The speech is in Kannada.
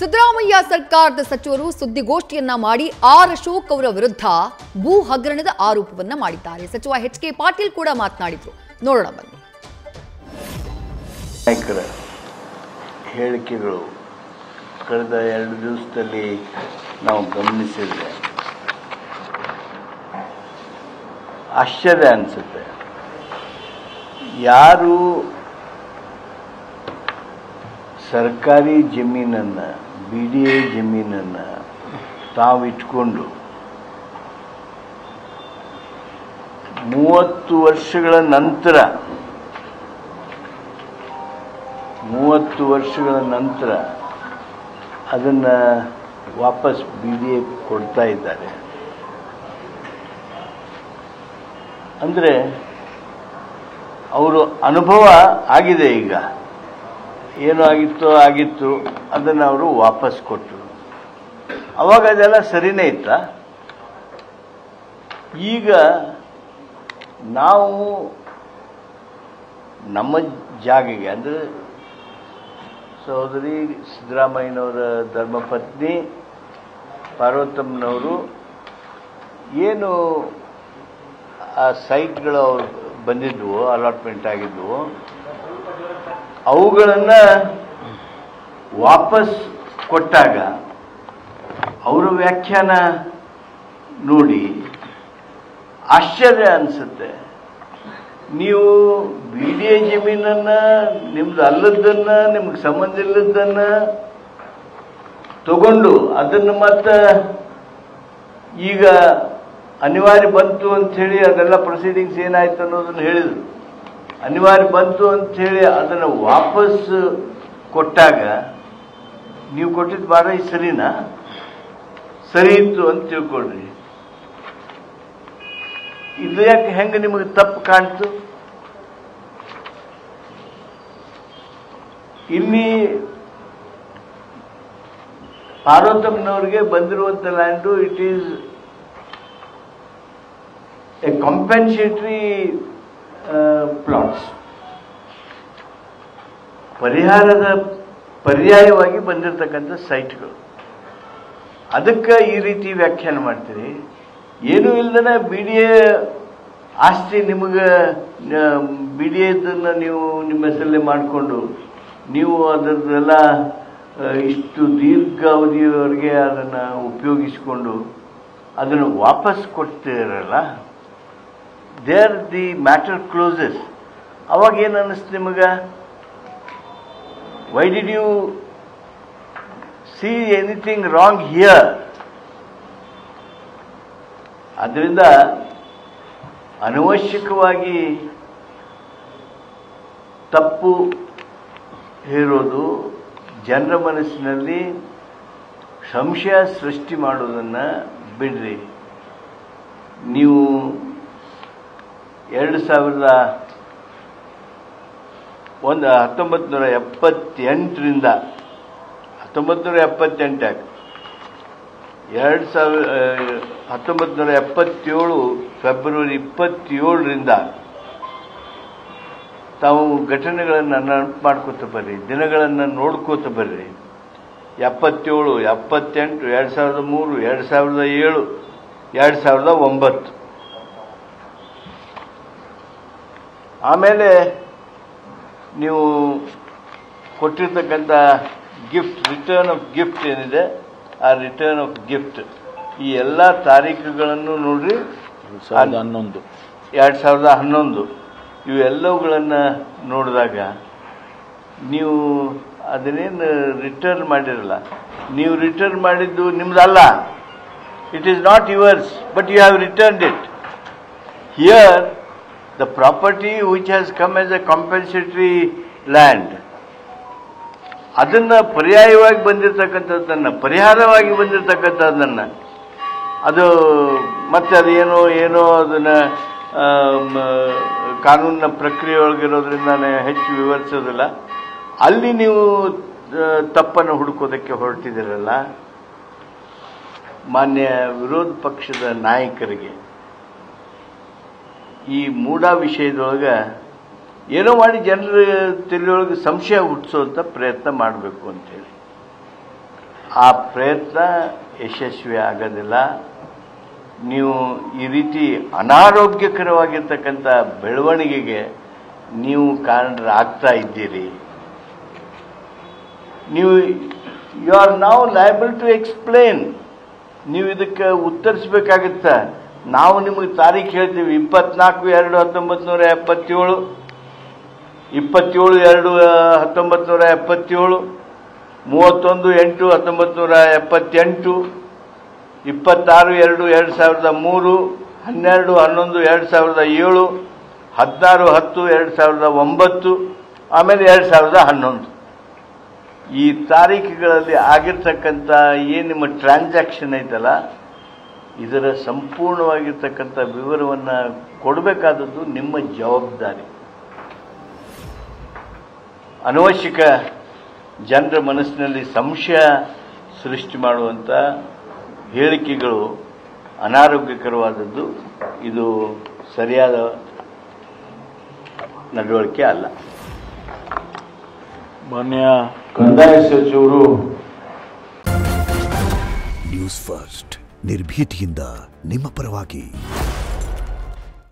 ಸಿದ್ದರಾಮಯ್ಯ ಸರ್ಕಾರದ ಸಚಿವರು ಸುದ್ದಿಗೋಷ್ಠಿಯನ್ನ ಮಾಡಿ ಆರ್ ಅಶೋಕ್ ಅವರ ವಿರುದ್ಧ ಭೂ ಹಗರಣದ ಆರೋಪವನ್ನ ಮಾಡಿದ್ದಾರೆ. ಸಚಿವ ಎಚ್.ಕೆ. ಪಾಟೀಲ್ ಕೂಡ ಮಾತನಾಡಿದ್ರು. ನೋಡೋಣ ಬನ್ನಿ. ನಾಯಕರ ಹೇಳಿಕೆಗಳು ಕಳೆದ 2 ದಿವಸದಲ್ಲಿ ನಾವು ಗಮನಿಸಿದ್ರೆ ಆಶ್ಚರ್ಯ ಅನಿಸುತ್ತೆ. ಯಾರು ಸರ್ಕಾರಿ ಜಮೀನನ್ನು BDA ಜಮೀನನ್ನು ತಾವಿಟ್ಕೊಂಡು 30 ವರ್ಷಗಳ ನಂತರ ಅದನ್ನು ವಾಪಸ್ BDA ಕೊಡ್ತಾ ಇದ್ದಾರೆ. ಅಂದರೆ ಅವರು ಅನುಭವ ಆಗಿದೆ. ಈಗ ಏನು ಆಗಿತ್ತು ಅದನ್ನು ಅವರು ವಾಪಸ್ ಕೊಟ್ಟರು. ಅವಾಗ ಅದೆಲ್ಲ ಸರಿನೇ ಇತ್ತ. ಈಗ ನಾವು ನಮ್ಮ ಜಾಗಿಗೆ ಅಂದರೆ ಸಹೋದರಿ ಸಿದ್ದರಾಮಯ್ಯನವರ ಧರ್ಮಪತ್ನಿ ಪಾರ್ವತಮ್ಮನವರು ಏನು ಆ ಸೈಟ್ಗಳು ಅವ್ರು ಬಂದಿದ್ವು, ಅಲಾಟ್ಮೆಂಟ್ ಆಗಿದ್ವು, ಅವುಗಳನ್ನು ವಾಪಸ್ ಕೊಟ್ಟಾಗ ಅವರ ವ್ಯಾಖ್ಯಾನ ನೋಡಿ ಆಶ್ಚರ್ಯ ಅನಿಸುತ್ತೆ. ನೀವು BDA ಜಮೀನನ್ನು ನಿಮ್ದು ಅಲ್ಲದನ್ನು, ನಿಮ್ಗೆ ಸಂಬಂಧ ಇಲ್ಲದನ್ನು ತಗೊಂಡು ಅದನ್ನು ಮತ್ತೆ ಈಗ ಅನಿವಾರ್ಯ ಬಂತು ಅಂಥೇಳಿ ಅದೆಲ್ಲ ಪ್ರೊಸೀಡಿಂಗ್ಸ್ ಏನಾಯ್ತು ಅನ್ನೋದನ್ನು ಹೇಳಿದರು. ಅನಿವಾರ್ಯ ಬಂತು ಅಂಥೇಳಿ ಅದನ್ನು ವಾಪಸ್ ಕೊಟ್ಟಾಗ ನೀವು ಕೊಟ್ಟಿದ್ದು ಭಾಳ ಸರಿನಾ? ಸರಿ ಇತ್ತು ಅಂತ ತಿಳ್ಕೊಳ್ರಿ. ಇದು ಯಾಕೆ ಹೆಂಗೆ ನಿಮಗೆ ತಪ್ಪು ಕಾಣ್ತು? ಇಲ್ಲಿ ಪಾರ್ವತಮ್ಮನವ್ರಿಗೆ ಬಂದಿರುವಂಥ land it is A compensatory plots, ಪರಿಹಾರದ ಪರ್ಯಾಯವಾಗಿ ಬಂದಿರತಕ್ಕಂಥ ಸೈಟ್ಗಳು. ಅದಕ್ಕೆ ಈ ರೀತಿ ವ್ಯಾಖ್ಯಾನ ಮಾಡ್ತೀರಿ. ಏನೂ ಇಲ್ಲದೇ BDA ಆಸ್ತಿ ನಿಮಗೆ BDAದನ್ನು ನೀವು ನಿಮ್ಮ ಹೆಸರಲ್ಲೇ ಮಾಡಿಕೊಂಡು ನೀವು ಅದರದ್ದೆಲ್ಲ ಇಷ್ಟು ದೀರ್ಘಾವಧಿಯವರೆಗೆ ಅದನ್ನು ಉಪಯೋಗಿಸಿಕೊಂಡು ಅದನ್ನು ವಾಪಸ್ ಕೊಡ್ತೀರಲ್ಲ, ದೇರ್ ದಿ ಮ್ಯಾಟರ್ ಕ್ಲೋಸಸ್. ಅವಾಗ ಏನು ಅನ್ನಿಸ್ತು ನಿಮಗೆ? Why did U C anything wrong here? ಅದರಿಂದ ಅನವಶ್ಯಕವಾಗಿ ತಪ್ಪು ಹೇರೋದು, ಜನರ ಮನಸ್ಸಿನಲ್ಲಿ ಸಂಶಯ ಸೃಷ್ಟಿ ಮಾಡೋದನ್ನು ಬಿಡ್ರಿ. ನೀವು 1978ರಿಂದ 1977 ಫೆಬ್ರವರಿ 27ರಿಂದ ತಾವು ಘಟನೆಗಳನ್ನು ನೆನಪು ಮಾಡ್ಕೋತ ಬರ್ರಿ, ದಿನಗಳನ್ನು ನೋಡ್ಕೋತ ಬರ್ರಿ. 77, 78, 2003, 2007, 2009. ಆಮೇಲೆ ನೀವು ಕೊಟ್ಟಿರ್ತಕ್ಕಂಥ ಗಿಫ್ಟ್, ರಿಟರ್ನ್ ಆಫ್ ಗಿಫ್ಟ್ ಏನಿದೆ, ಆ ರಿಟರ್ನ್ ಆಫ್ ಗಿಫ್ಟ್ ಈ ಎಲ್ಲ ತಾರೀಖುಗಳನ್ನು ನೋಡ್ರಿ. 2011 ಇವೆಲ್ಲವುಗಳನ್ನು ನೋಡಿದಾಗ ನೀವು ಅದನ್ನೇನು ರಿಟರ್ನ್ ಮಾಡಿರಲ್ಲ, ನೀವು ರಿಟರ್ನ್ ಮಾಡಿದ್ದು ನಿಮ್ದಲ್ಲ. It is not yours, but you have returned it. Here the property which has come as a compensatory land, ಅದನ್ನು ಪರ್ಯಾಯವಾಗಿ ಬಂದಿರತಕ್ಕಂಥದ್ದನ್ನು, ಪರಿಹಾರವಾಗಿ ಬಂದಿರತಕ್ಕಂಥದ್ದನ್ನು, ಅದು ಮತ್ತೆ ಅದೇನೋ ಅದನ್ನು ಕಾನೂನಿನ ಪ್ರಕ್ರಿಯೆ ಒಳಗಿರೋದ್ರಿಂದ ಹೆಚ್ಚು ವಿವರಿಸೋದಿಲ್ಲ. ಅಲ್ಲಿ ನೀವು ತಪ್ಪನ್ನು ಹುಡುಕೋದಕ್ಕೆ ಹೊರಟಿದ್ದೀರಲ್ಲ. ಮಾನ್ಯ ವಿರೋಧ ಪಕ್ಷದ ನಾಯಕರಿಗೆ ಈ ಮೂಢ ವಿಷಯದೊಳಗೆ ಏನೋ ಮಾಡಿ ಜನರ ತಲೆಯೊಳಗೆ ಸಂಶಯ ಹುಟ್ಟಿಸೋಂಥ ಪ್ರಯತ್ನ ಮಾಡಬೇಕು ಅಂತೇಳಿ. ಆ ಪ್ರಯತ್ನ ಯಶಸ್ವಿ ಆಗೋದಿಲ್ಲ. ನೀವು ಈ ರೀತಿ ಅನಾರೋಗ್ಯಕರವಾಗಿರ್ತಕ್ಕಂಥ ಬೆಳವಣಿಗೆಗೆ ನೀವು ಕಾರಣರಾಗ್ತಾ ಇದ್ದೀರಿ. ನೀವು you are now liable to explain. ನೀವು ಇದಕ್ಕೆ ಉತ್ತರಿಸಬೇಕಾಗತ್ತೆ. ನಾವು ನಿಮಗೆ ತಾರೀಖು ಹೇಳ್ತೀವಿ, 24/2/1977, 27/2/1977, 31/8/1978, 26/2/2003, 12/11/2007, 16/10/2009, ಆಮೇಲೆ 2011. ಈ ತಾರೀಖುಗಳಲ್ಲಿ ಆಗಿರ್ತಕ್ಕಂಥ ಏನು ನಿಮ್ಮ ಟ್ರಾನ್ಸಾಕ್ಷನ್ ಐತಲ್ಲ, ಇದರ ಸಂಪೂರ್ಣವಾಗಿರ್ತಕ್ಕಂಥ ವಿವರವನ್ನು ಕೊಡಬೇಕಾದದ್ದು ನಿಮ್ಮ ಜವಾಬ್ದಾರಿ. ಅನವಶ್ಯಕ ಜನರ ಮನಸ್ಸಿನಲ್ಲಿ ಸಂಶಯ ಸೃಷ್ಟಿ ಮಾಡುವಂಥ ಹೇಳಿಕೆಗಳು ಅನಾರೋಗ್ಯಕರವಾದದ್ದು. ಇದು ಸರಿಯಾದ ನಡವಳಿಕೆ ಅಲ್ಲ. ಮಾನ್ಯ ಕಂದಾಯ ಸಚಿವರು ನ್ಯೂಸ್ ಫಸ್ಟ್ ನಿರ್ಭೀತಿಯಿಂದ ನಿಮ್ಮ ಪರವಾಗಿ.